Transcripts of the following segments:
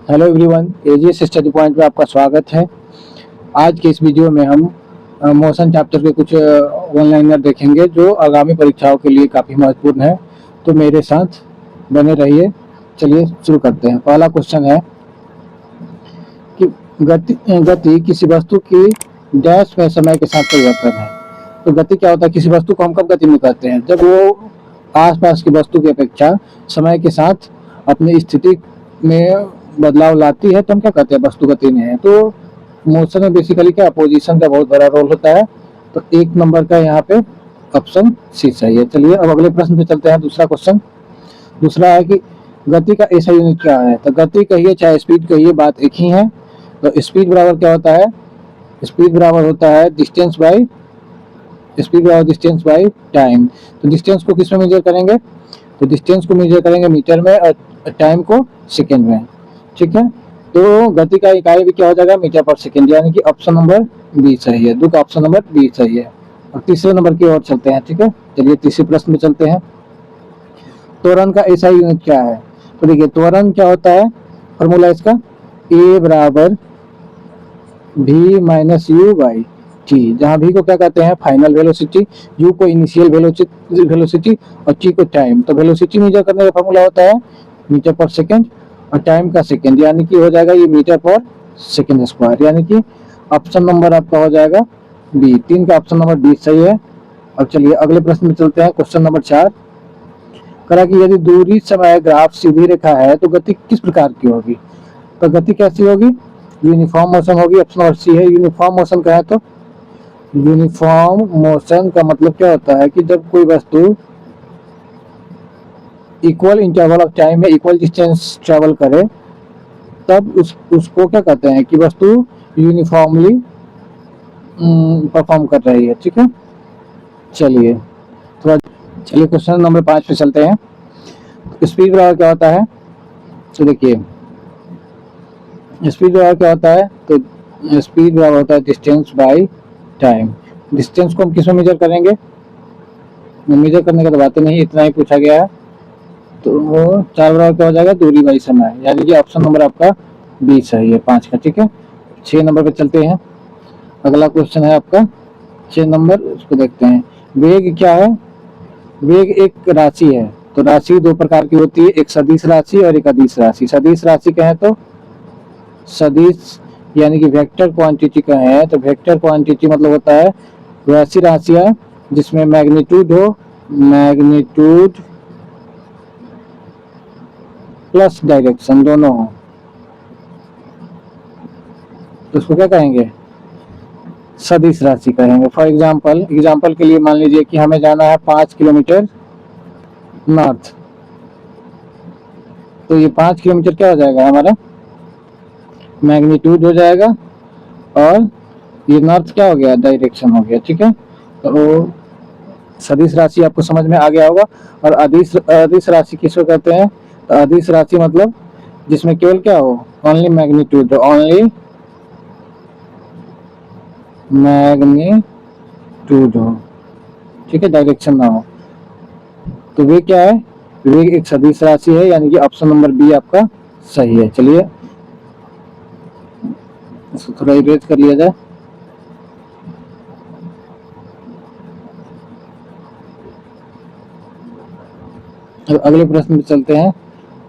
Hello everyone, AGS study point में आपका स्वागत है। आज के इस वीडियो में हम मोशन चैप्टर के कुछ ऑनलाइनर देखेंगे जो आगामी परीक्षाओं के लिए काफ़ी महत्वपूर्ण है। तो मेरे साथ बने रहिए। चलिए शुरू करते हैं। पहला क्वेश्चन है कि गति किसी वस्तु की डैश में समय के साथ परिवर्तन है। तो गति क्या होता है? किसी वस्तु को हम कब गति में कहते हैं? जब वो आसपास की वस्तु की अपेक्षा समय के साथ अपनी स्थिति में बदलाव लाती है तो हम क्या कहते हैं? वस्तु गति में है। तो मोशन में बेसिकली क्या, पोजीशन का बहुत बड़ा रोल होता है। तो एक नंबर का यहाँ पे ऑप्शन सी सही है। चलिए अब अगले प्रश्न पे चलते हैं। दूसरा क्वेश्चन दूसरा है कि गति का ऐसा यूनिट क्या है? तो गति कहिए चाहे स्पीड कहिए, बात एक ही है। तो स्पीड बराबर क्या होता है? स्पीड बराबर होता है डिस्टेंस बाई टाइम। तो डिस्टेंस को किस में मेजर करेंगे? तो डिस्टेंस को मेजर करेंगे मीटर में और टाइम को सेकेंड में। ठीक है, तो गति का इकाई भी क्या हो जाएगा? मीटर पर सेकेंड, यानी कि ऑप्शन नंबर बी सही है। का ऑप्शन नंबर बी सही है। और तीसरे नंबर की ओर चलते हैं। ठीक है, चलिए तीसरे प्रश्न में चलते हैं। त्वरण का ऐसा यूनिट क्या है? तो देखिए त्वरण क्या होता है, फॉर्मूला इसका ए बराबर भी माइनस यू बाई टी, जहाँ भी को क्या कहते हैं? फाइनल वेलोसिटी, यू को इनिशियल वेलोसिटी और टी को टाइम। तो वेलोसिटी मेजर करने का फॉर्मूला होता है मीटर पर सेकेंड और टाइम का सेकेंड, यानी कि हो जाएगा ये मीटर पर सेकेंड स्क्वायर, यानी कि ऑप्शन नंबर आपका हो जाएगा बी। 3 का ऑप्शन नंबर बी सही है। अब चलिए अगले प्रश्न में चलते हैं। क्वेश्चन नंबर 4 करा कि यदि दूरी समय ग्राफ सीधी रेखा है तो गति किस प्रकार की होगी? तो गति कैसी होगी? यूनिफॉर्म मोशन होगी। ऑप्शन नंबर सी है। यूनिफॉर्म मोशन का है तो यूनिफॉर्म मोशन का मतलब क्या होता है कि जब कोई वस्तु इक्वल इंटरवल ऑफ टाइम में इक्वल डिस्टेंस ट्रेवल करे तब उसको क्या कहते हैं कि वस्तु यूनिफॉर्मली परफॉर्म कर रही है। ठीक है, चलिए क्वेश्चन नंबर 5 पे चलते हैं। स्पीड बराबर क्या होता है? तो देखिए स्पीड बराबर क्या होता है? तो स्पीड बराबर होता है डिस्टेंस बाई टाइम। डिस्टेंस को हम किस में मेजर करेंगे? मेजर करने का तो बात नहीं, इतना ही पूछा गया है। तो वो 4 बराबर क्या हो जाएगा? दूरी बाई समय, यानी कि ऑप्शन नंबर आपका बी सही है 5 का। ठीक है, 6 नंबर पे चलते हैं। अगला क्वेश्चन है आपका 6 नंबर, उसको देखते हैं। वेग क्या है? वेग एक राशि है। तो राशि दो प्रकार की होती है, एक सदिश राशि और एक अदिश राशि। सदिश राशि कहें तो सदिश यानी कि वेक्टर क्वांटिटी कहें तो वेक्टर क्वांटिटी मतलब होता है वैसी राशियां जिसमें मैग्नीट्यूड हो, मैग्नीट्यूड प्लस डायरेक्शन दोनों हो, तो उसको क्या कहेंगे? सदिश राशि कहेंगे। फॉर एग्जाम्पल के लिए मान लीजिए कि हमें जाना है 5 किलोमीटर नॉर्थ। तो ये 5 किलोमीटर क्या हो जाएगा? हमारा मैग्नीट्यूड हो जाएगा और ये नॉर्थ क्या हो गया? डायरेक्शन हो गया। ठीक है, तो सदिश राशि आपको समझ में आ गया होगा। और अदिश राशि किसको कहते हैं? तो अदिश राशि मतलब जिसमें केवल क्या हो? ओनली मैग्नीट्यूड हो, ओनली मैग्नीट्यूड हो। ठीक है, डायरेक्शन ना हो। तो वे क्या है? वे एक सदिश राशि है, यानी कि ऑप्शन नंबर बी आपका सही है। चलिए इसको थोड़ा इरेज कर लिया जाए। अब अगले प्रश्न पे चलते हैं।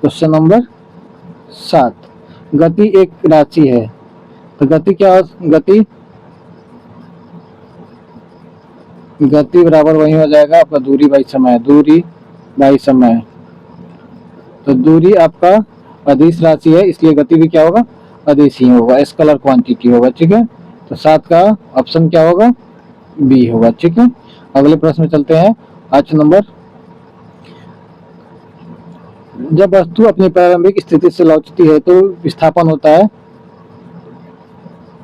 क्वेश्चन नंबर 7 गति एक राशि है। तो गति क्या? गति बराबर वही हो जाएगा आपका दूरी बाई समय। तो दूरी आपका अदिश राशि है, इसलिए गति भी क्या होगा? अदिश ही होगा, स्केलर क्वांटिटी होगा। ठीक है, तो 7 का ऑप्शन क्या होगा? बी होगा। ठीक है, अगले प्रश्न में चलते हैं। 8 नंबर, जब वस्तु अपनी प्रारंभिक स्थिति से लौटती है तो विस्थापन होता है।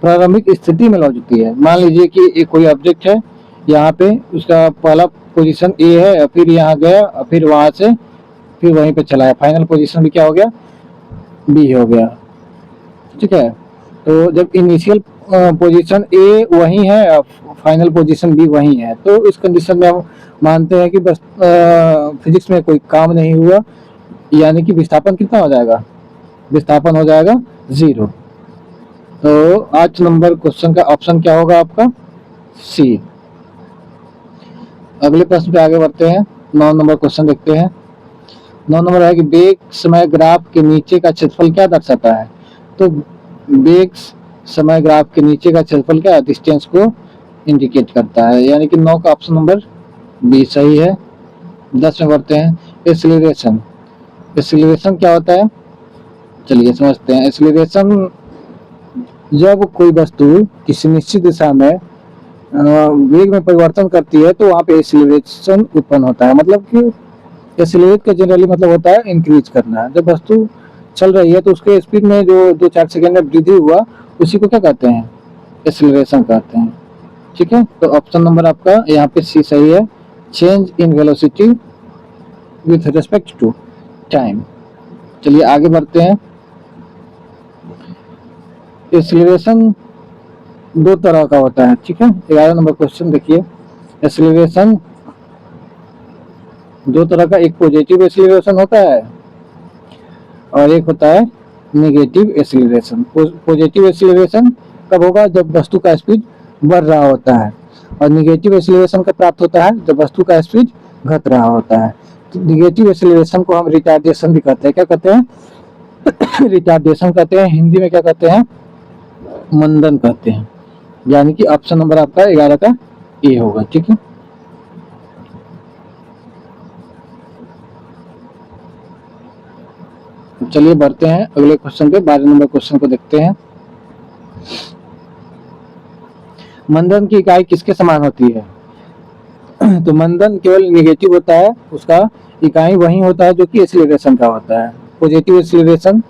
प्रारंभिक स्थिति में लौटती है, मान लीजिए कि एक कोई ऑब्जेक्ट है, यहाँ पे उसका पहला पोजीशन ए है और फिर यहाँ गया और फिर वहां से फिर वहीं पे चला है। फाइनल पोजीशन भी क्या हो गया? बी हो गया। ठीक है, तो जब इनिशियल पोजीशन ए वही है और फाइनल पोजीशन बी वही है, तो इस कंडीशन में हम मानते हैं कि बस फिजिक्स में कोई काम नहीं हुआ, यानी कि विस्थापन कितना हो जाएगा? विस्थापन हो जाएगा 0। तो 8 नंबर क्वेश्चन का ऑप्शन क्या होगा आपका? सी। अगले प्रश्न पे आगे बढ़ते हैं। 9 नंबर क्वेश्चन देखते हैं। 9 नंबर है कि वेग समय ग्राफ के नीचे का क्षेत्रफल क्या दर्शाता है? तो वेग समय ग्राफ के नीचे का क्षेत्रफल क्या डिस्टेंस को इंडिकेट करता है, यानी कि 9 का ऑप्शन नंबर बी सही है। 10 में बढ़ते हैं। एक्सीलरेशन। एक्सीलरेशन क्या होता है? चलिए समझते हैं। एक्सीलरेशन जब कोई वस्तु किसी निश्चित दिशा में वेग में परिवर्तन करती है तो वहाँ पे एक्सीलरेशन उत्पन्न होता है। मतलब कि एक्सीलरेट का जनरली मतलब होता है इंक्रीज करना। जब वस्तु चल रही है तो उसके स्पीड में जो 2-4 सेकंड में वृद्धि हुआ उसी को क्या कहते हैं? एक्सीलरेशन कहते हैं। ठीक है, तो ऑप्शन नंबर आपका यहाँ पे सी सही है। Change in velocity with respect to time. चलिए आगे बढ़ते हैं। एक्सीलरेशन 2 तरह का होता है। ठीक है, 11 नंबर क्वेश्चन देखिए। एक्सीलरेशन 2 तरह का, एक पॉजिटिव एक्सीलरेशन होता है और एक होता है नेगेटिव एक्सीलरेशन। पॉजिटिव एक्सीलरेशन कब होगा? जब वस्तु का स्पीड बढ़ रहा होता है। और नेगेटिव एक्सीलरेशन कब प्राप्त होता है? जब वस्तु का स्पीड घट रहा होता है। तो नेगेटिव एक्सीलरेशन को हम रिटार्डेशन भी कहते हैं। क्या कहते हैं? रिटार्डेशन कहते हैं। हिंदी में क्या कहते हैं? मंदन कहते हैं। यानी कि ऑप्शन नंबर आपका 11 का ए होगा। ठीक है, चलिए बढ़ते हैं अगले क्वेश्चन पे। 12 नंबर क्वेश्चन को देखते हैं। मंदन की इकाई किसके समान होती है? तो मंदन केवल नेगेटिव होता है, उसका इकाई वही होता है जो कि एक्सीलरेशन का होता है। पॉजिटिव एक्सीलरेशन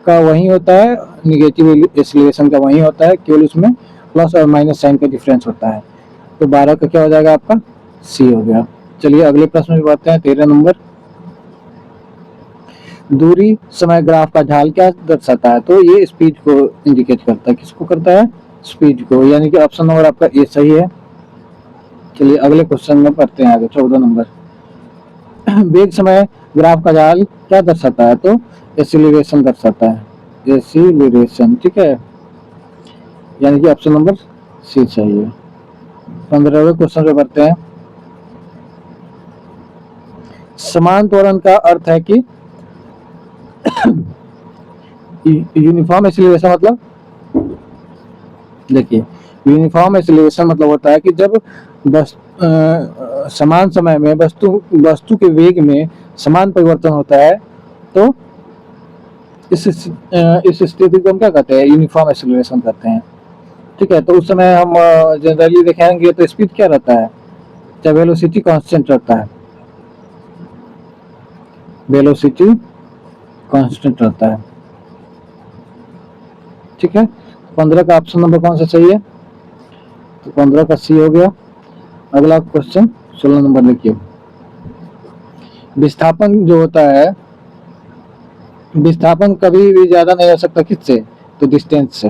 का वही होता है, नेगेटिव एक्सीलरेशन का वही होता है, केवल उसमें प्लस और माइनस साइन का डिफरेंस होता है। तो 12 का क्या हो जाएगा आपका? सी हो गया। चलिए अगले प्रश्न में बढ़ते हैं। 13 नंबर। दूरी समय ग्राफ का ढाल क्या दर्शाता है? तो ये स्पीड को इंडिकेट करता है। किसको करता है? स्पीड को, यानी कि ऑप्शन नंबर आपका ए सही है। चलिए अगले क्वेश्चन में पढ़ते हैं आगे। 14 नंबर। वेग समय ग्राफ का ढाल क्या दर्शाता है? तो एक्सीलरेशन दर्शाता है। एक्सीलरेशन। ठीक है, यानी कि ऑप्शन नंबर सी सही है। 15वें क्वेश्चन पे बढ़ते हैं। समान त्वरण का अर्थ है कि यूनिफॉर्म एक्सीलरेशन मतलब, देखिए यूनिफॉर्म एक्सीलरेशन मतलब होता है कि जब समान समय में वस्तु के वेग में समान परिवर्तन होता है तो इस स्थिति को हम क्या कहते हैं? यूनिफॉर्म एक्सीलरेशन कहते हैं। ठीक है, तो उस समय हम जनरली देखेंगे तो स्पीड क्या रहता है? चाहे वेलोसिटी कांस्टेंट रहता है। वेलोसिटी कांस्टेंट रहता है। ठीक है, 15 का ऑप्शन नंबर कौन सा सही है? तो 15 का सी हो गया। अगला क्वेश्चन 16 नंबर देखिए। विस्थापन जो होता है, विस्थापन कभी भी ज्यादा नहीं हो सकता किससे? तो डिस्टेंस से।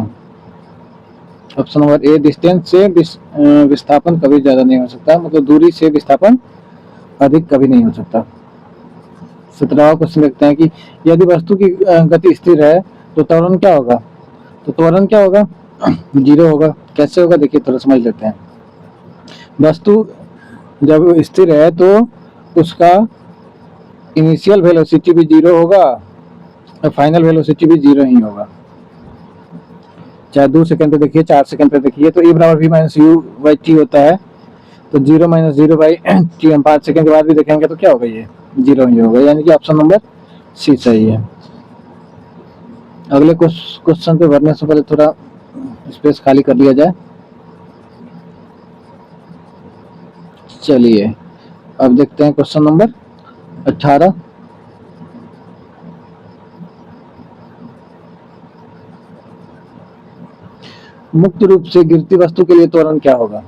ऑप्शन नंबर ए, डिस्टेंस से विस्थापन कभी ज्यादा नहीं हो सकता, मतलब दूरी से विस्थापन अधिक कभी नहीं हो सकता। 17वां क्वेश्चन देखते हैं कि यदि वस्तु की गति स्थिर है तो त्वरण क्या होगा? तो त्वरण क्या होगा? 0 होगा। कैसे होगा देखिए, थोड़ा समझ लेते हैं। वस्तु जब स्थिर है तो उसका इनिशियल वेलोसिटी भी 0 होगा और फाइनल वेलोसिटी भी 0 ही होगा। चाहे 2 सेकंड पे देखिए, 4 सेकंड पे देखिए, तो ए बराबर v minus u by t होता है। तो 0 माइनस 0 बाई टी हम 5 सेकंड के बाद भी देखेंगे तो क्या होगा? ये 0 ही होगा, यानी कि ऑप्शन नंबर सी सही है। अगले क्वेश्चन पे बढ़ने से पहले थोड़ा स्पेस खाली कर लिया जाए। चलिए अब देखते हैं क्वेश्चन नंबर 18। मुक्त रूप से गिरती वस्तु के लिए त्वरण क्या होगा?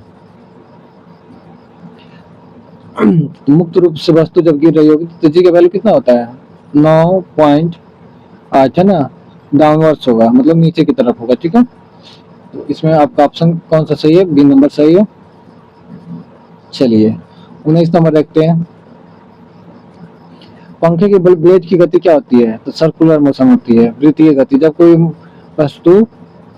मुक्त रूप से वस्तु जब गिर रही होगी तो जी का वैल्यू कितना होता है? 9.8 है ना, डाउनवर्ड्स होगा, मतलब नीचे की तरफ होगा। ठीक है, तो इसमें आपका ऑप्शन कौन सा सही है? बी नंबर सही है। चलिए 19 नंबर देखते हैं। पंखे की ब्लेड की गति क्या होती है? तो सर्कुलर मोशन होती है, वृत्तीय गति। जब कोई वस्तु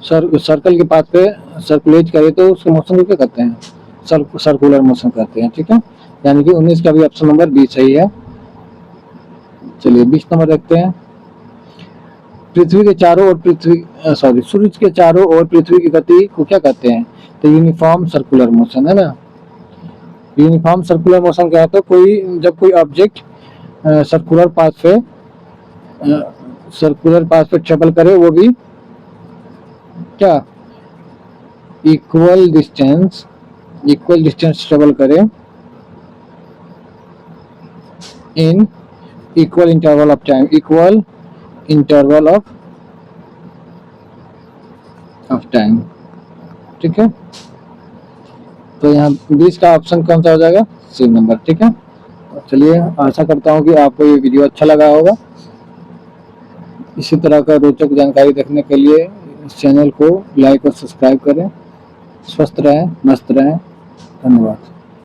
सर्कल के पाथ पे सर्कुलेट करे तो उसके मोशन को क्या कहते हैं? सर्कुलर मोशन कहते हैं। ठीक है, यानी कि 19 का भी ऑप्शन नंबर बी सही है। चलिए 20 नंबर देखते हैं। पृथ्वी के चारों ओर सूरज के चारों ओर पृथ्वी की गति को क्या कहते हैं? तो यूनिफॉर्म सर्कुलर मोशन है ना। यूनिफॉर्म सर्कुलर मोशन क्या है? तो जब कोई ऑब्जेक्ट सर्कुलर पाथ पे ट्रेवल करे, वो भी क्या इक्वल डिस्टेंस ट्रेवल करे in equal interval of time. ठीक है, तो यहाँ 20 का ऑप्शन कौन सा हो जाएगा? C number. ठीक है, चलिए आशा करता हूँ कि आपको ये वीडियो अच्छा लगा होगा। इसी तरह का रोचक जानकारी देखने के लिए इस चैनल को लाइक और सब्सक्राइब करें। स्वस्थ रहें, मस्त रहें। धन्यवाद।